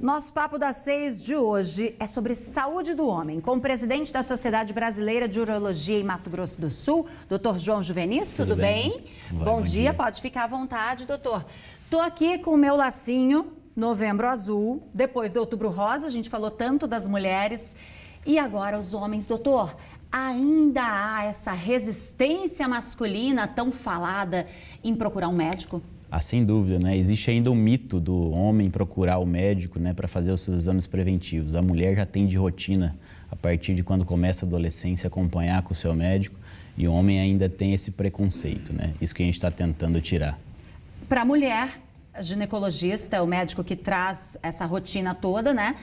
Nosso Papo das 6 de hoje é sobre saúde do homem, com o presidente da Sociedade Brasileira de Urologia em Mato Grosso do Sul, Dr. João Juvenis. Tudo bem? Bom dia, pode ficar à vontade, doutor. Estou aqui com o meu lacinho, Novembro Azul, depois do Outubro Rosa, a gente falou tanto das mulheres, e agora os homens. Doutor, ainda há essa resistência masculina tão falada em procurar um médico? Ah, sem dúvida, né? Existe ainda o mito do homem procurar o médico, né, para fazer os seus exames preventivos. A mulher já tem de rotina, a partir de quando começa a adolescência, acompanhar com o seu médico, e o homem ainda tem esse preconceito, né? Isso que a gente está tentando tirar. Para a mulher, ginecologista, o médico que traz essa rotina toda, né?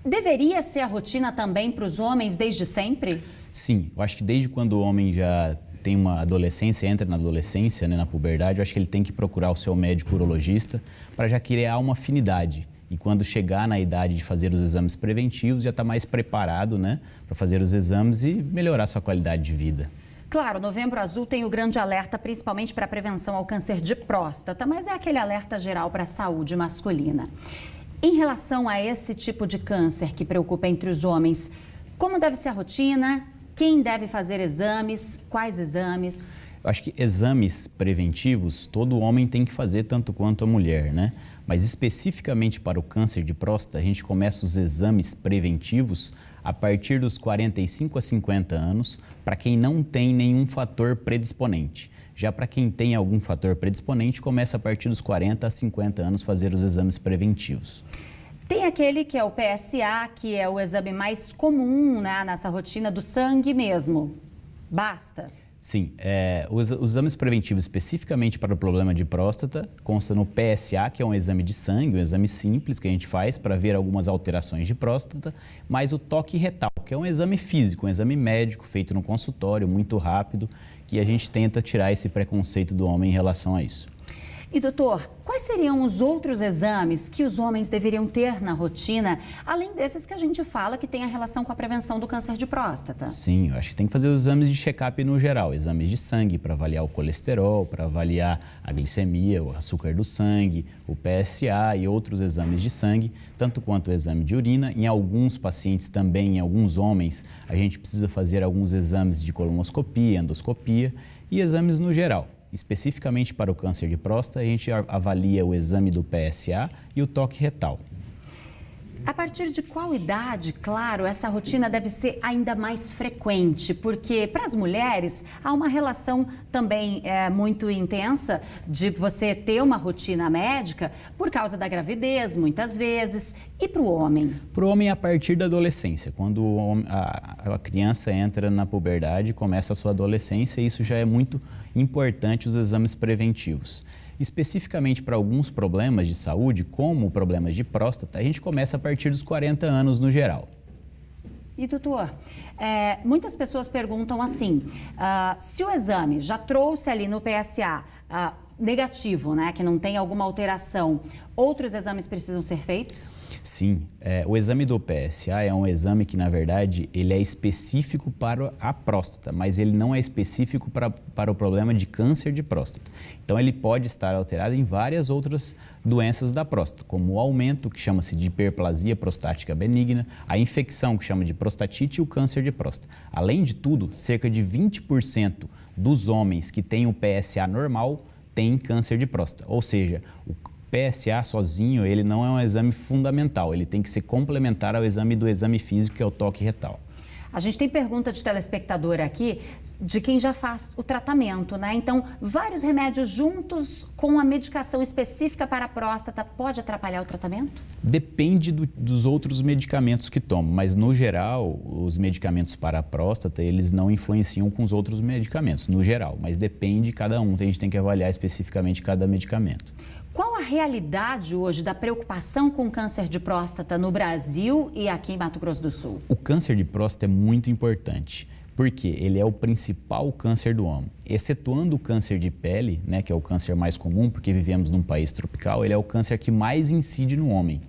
Deveria ser a rotina também para os homens desde sempre? Sim, eu acho que desde quando o homem já tem uma adolescência, entra na adolescência, né, na puberdade, eu acho que ele tem que procurar o seu médico urologista para já criar uma afinidade. E quando chegar na idade de fazer os exames preventivos, já está mais preparado, né, para fazer os exames e melhorar sua qualidade de vida. Claro, Novembro Azul tem o grande alerta, principalmente para a prevenção ao câncer de próstata, mas é aquele alerta geral para a saúde masculina. Em relação a esse tipo de câncer que preocupa entre os homens, como deve ser a rotina? Quem deve fazer exames? Quais exames? Eu acho que exames preventivos todo homem tem que fazer, tanto quanto a mulher, né? Mas especificamente para o câncer de próstata, a gente começa os exames preventivos a partir dos 45 a 50 anos, para quem não tem nenhum fator predisponente. Já para quem tem algum fator predisponente, começa a partir dos 40 a 50 anos fazer os exames preventivos. Tem aquele que é o PSA, que é o exame mais comum, né, nessa rotina do sangue mesmo. Basta? Sim, os exames preventivos especificamente para o problema de próstata consta no PSA, que é um exame de sangue, um exame simples que a gente faz para ver algumas alterações de próstata, mais o toque retal, que é um exame físico, um exame médico feito no consultório, muito rápido, que a gente tenta tirar esse preconceito do homem em relação a isso. E doutor, quais seriam os outros exames que os homens deveriam ter na rotina, além desses que a gente fala que tem a relação com a prevenção do câncer de próstata? Sim, eu acho que tem que fazer os exames de check-up no geral, exames de sangue para avaliar o colesterol, para avaliar a glicemia, o açúcar do sangue, o PSA e outros exames de sangue, tanto quanto o exame de urina. Em alguns pacientes também, em alguns homens, a gente precisa fazer alguns exames de colonoscopia, endoscopia e exames no geral. Especificamente para o câncer de próstata, a gente avalia o exame do PSA e o toque retal. A partir de qual idade, claro, essa rotina deve ser ainda mais frequente? Porque para as mulheres há uma relação também muito intensa de você ter uma rotina médica por causa da gravidez, muitas vezes. E para o homem? Para o homem, a partir da adolescência, quando a criança entra na puberdade, começa a sua adolescência, isso já é muito importante, os exames preventivos. Especificamente para alguns problemas de saúde, como problemas de próstata, a gente começa a partir dos 40 anos no geral. E doutor, muitas pessoas perguntam assim, se o exame já trouxe ali no PSA negativo, né, que não tem alguma alteração, outros exames precisam ser feitos? Sim, o exame do PSA é um exame que, na verdade, ele é específico para a próstata, mas ele não é específico para o problema de câncer de próstata. Então, ele pode estar alterado em várias outras doenças da próstata, como o aumento, que chama-se de hiperplasia prostática benigna, a infecção, que chama de prostatite, e o câncer de próstata. Além de tudo, cerca de 20% dos homens que têm o PSA normal têm câncer de próstata, ou seja, o PSA sozinho, ele não é um exame fundamental, ele tem que ser complementar ao exame do exame físico, que é o toque retal. A gente tem pergunta de telespectador aqui, de quem já faz o tratamento, né? Então, vários remédios juntos com a medicação específica para a próstata, pode atrapalhar o tratamento? Depende dos outros medicamentos que tomam, mas no geral, os medicamentos para a próstata, eles não influenciam com os outros medicamentos, no geral, mas depende de cada um, a gente tem que avaliar especificamente cada medicamento. Qual a realidade hoje da preocupação com câncer de próstata no Brasil e aqui em Mato Grosso do Sul? O câncer de próstata é muito importante, porque ele é o principal câncer do homem. Excetuando o câncer de pele, né, que é o câncer mais comum, porque vivemos num país tropical, ele é o câncer que mais incide no homem.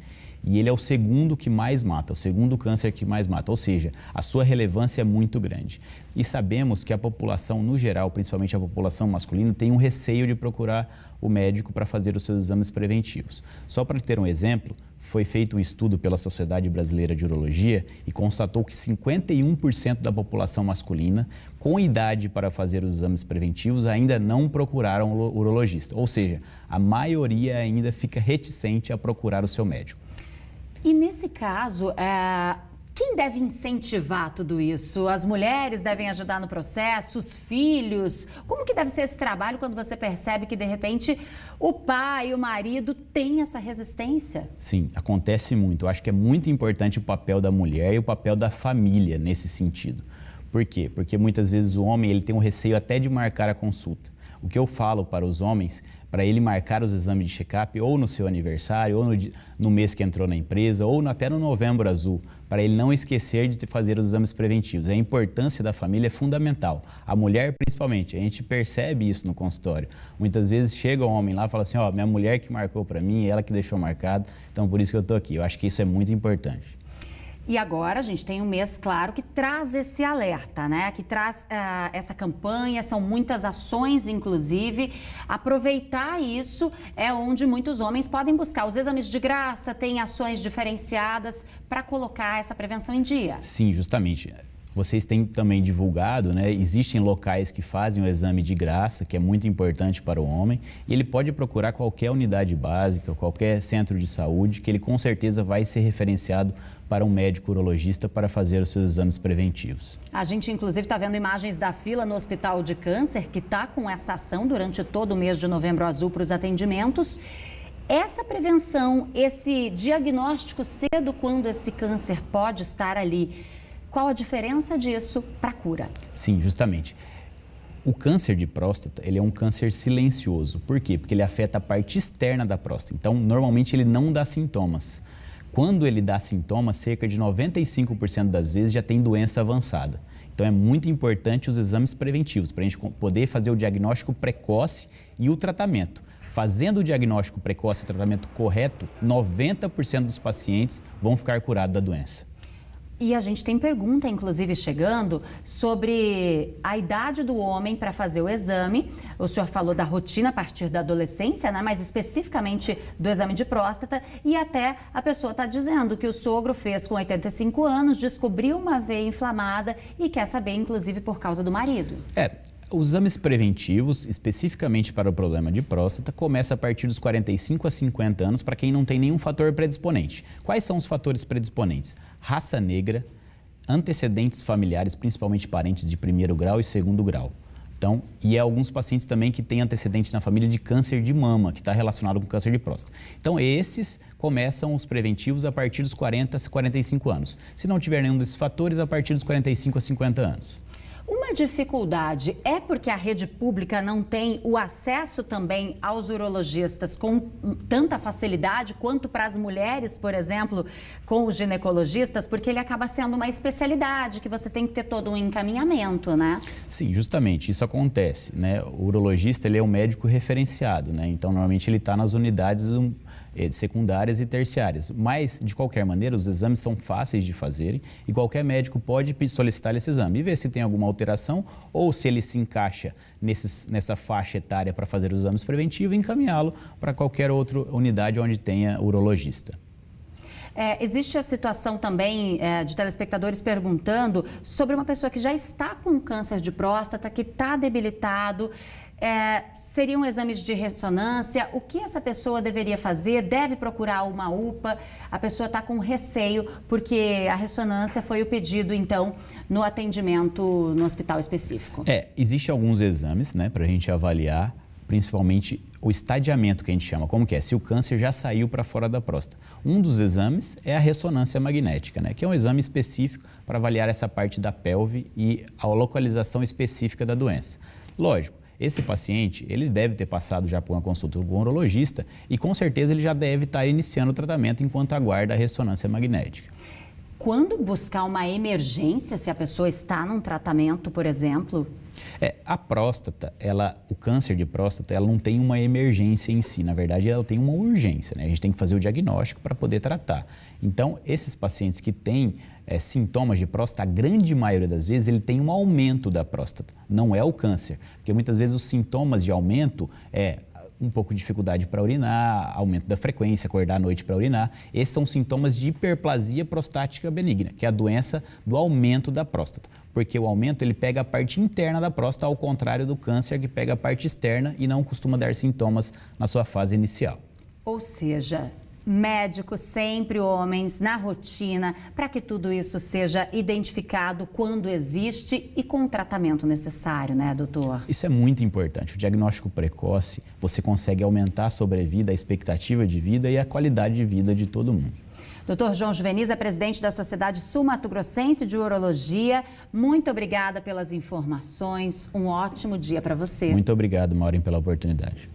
e ele é o segundo que mais mata, o segundo câncer que mais mata, ou seja, a sua relevância é muito grande. E sabemos que a população, no geral, principalmente a população masculina, tem um receio de procurar o médico para fazer os seus exames preventivos. Só para ter um exemplo, foi feito um estudo pela Sociedade Brasileira de Urologia e constatou que 51% da população masculina com idade para fazer os exames preventivos ainda não procuraram o urologista, ou seja, a maioria ainda fica reticente a procurar o seu médico. E nesse caso, quem deve incentivar tudo isso? As mulheres devem ajudar no processo, os filhos? Como que deve ser esse trabalho quando você percebe que, de repente, o pai, o marido têm essa resistência? Sim, acontece muito. Eu acho que é muito importante o papel da mulher e o papel da família nesse sentido. Por quê? Porque muitas vezes o homem ele tem um receio até de marcar a consulta. O que eu falo para os homens, para ele marcar os exames de check-up ou no seu aniversário, ou no mês que entrou na empresa, ou até no Novembro Azul, para ele não esquecer de fazer os exames preventivos. A importância da família é fundamental. A mulher, principalmente, a gente percebe isso no consultório. Muitas vezes chega um homem lá e fala assim, ó, minha mulher que marcou para mim, ela que deixou marcado, então por isso que eu estou aqui. Eu acho que isso é muito importante. E agora a gente tem um mês, claro, que traz esse alerta, né? Que traz essa campanha, são muitas ações, inclusive. Aproveitar isso é onde muitos homens podem buscar os exames de graça, tem ações diferenciadas para colocar essa prevenção em dia. Sim, justamente. Vocês têm também divulgado, né? Existem locais que fazem o exame de graça, que é muito importante para o homem, e ele pode procurar qualquer unidade básica, qualquer centro de saúde, que ele com certeza vai ser referenciado para um médico urologista para fazer os seus exames preventivos. A gente, inclusive, está vendo imagens da fila no Hospital de Câncer, que está com essa ação durante todo o mês de Novembro Azul para os atendimentos. Essa prevenção, esse diagnóstico cedo quando esse câncer pode estar ali, qual a diferença disso para a cura? Sim, justamente. O câncer de próstata, ele é um câncer silencioso. Por quê? Porque ele afeta a parte externa da próstata. Então, normalmente ele não dá sintomas. Quando ele dá sintomas, cerca de 95% das vezes já tem doença avançada. Então, é muito importante os exames preventivos, para a gente poder fazer o diagnóstico precoce e o tratamento. Fazendo o diagnóstico precoce e o tratamento correto, 90% dos pacientes vão ficar curados da doença. E a gente tem pergunta, inclusive, chegando sobre a idade do homem para fazer o exame. O senhor falou da rotina a partir da adolescência, né? Mas especificamente do exame de próstata. E até a pessoa está dizendo que o sogro fez com 85 anos, descobriu uma veia inflamada e quer saber, inclusive, por causa do marido. Os exames preventivos, especificamente para o problema de próstata, começam a partir dos 45 a 50 anos para quem não tem nenhum fator predisponente. Quais são os fatores predisponentes? Raça negra, antecedentes familiares, principalmente parentes de primeiro grau e segundo grau. Então, e alguns pacientes também que têm antecedentes na família de câncer de mama, que está relacionado com câncer de próstata. Então, esses começam os preventivos a partir dos 40 a 45 anos. Se não tiver nenhum desses fatores, a partir dos 45 a 50 anos. Uma dificuldade é porque a rede pública não tem o acesso também aos urologistas com tanta facilidade quanto para as mulheres, por exemplo, com os ginecologistas, porque ele acaba sendo uma especialidade que você tem que ter todo um encaminhamento, né? Sim, justamente, isso acontece, né? O urologista, ele é um médico referenciado, né? Então, normalmente ele está nas unidades secundárias e terciárias, mas, de qualquer maneira, os exames são fáceis de fazerem e qualquer médico pode solicitar esse exame e ver se tem alguma alteração ou se ele se encaixa nessa faixa etária para fazer os exames preventivos e encaminhá-lo para qualquer outra unidade onde tenha urologista. Existe a situação também de telespectadores perguntando sobre uma pessoa que já está com câncer de próstata, que está debilitado. Seriam exames de ressonância? O que essa pessoa deveria fazer? Deve procurar uma UPA? A pessoa está com receio porque a ressonância foi o pedido, então, no atendimento no hospital específico. Existem alguns exames, né, para a gente avaliar, principalmente o estadiamento que a gente chama, como que é? Se o câncer já saiu para fora da próstata. Um dos exames é a ressonância magnética, né, que é um exame específico para avaliar essa parte da pelve e a localização específica da doença. Lógico, esse paciente, ele deve ter passado já por uma consulta com um urologista e com certeza ele já deve estar iniciando o tratamento enquanto aguarda a ressonância magnética. Quando buscar uma emergência, se a pessoa está num tratamento, por exemplo? A próstata, o câncer de próstata, ela não tem uma emergência em si. Na verdade, ela tem uma urgência, né? A gente tem que fazer o diagnóstico para poder tratar. Então, esses pacientes que têm sintomas de próstata, a grande maioria das vezes, ele tem um aumento da próstata. Não é o câncer. Porque muitas vezes os sintomas de aumento um pouco de dificuldade para urinar, aumento da frequência, acordar à noite para urinar. Esses são sintomas de hiperplasia prostática benigna, que é a doença do aumento da próstata. Porque o aumento, ele pega a parte interna da próstata, ao contrário do câncer, que pega a parte externa e não costuma dar sintomas na sua fase inicial. Ou seja, médicos sempre homens na rotina, para que tudo isso seja identificado quando existe e com o tratamento necessário, né, doutor? Isso é muito importante. O diagnóstico precoce, você consegue aumentar a sobrevida, a expectativa de vida e a qualidade de vida de todo mundo. Dr. João Juveniz é presidente da Sociedade Sul-Mato-Grossense de Urologia. Muito obrigada pelas informações. Um ótimo dia para você. Muito obrigado, Maureen, pela oportunidade.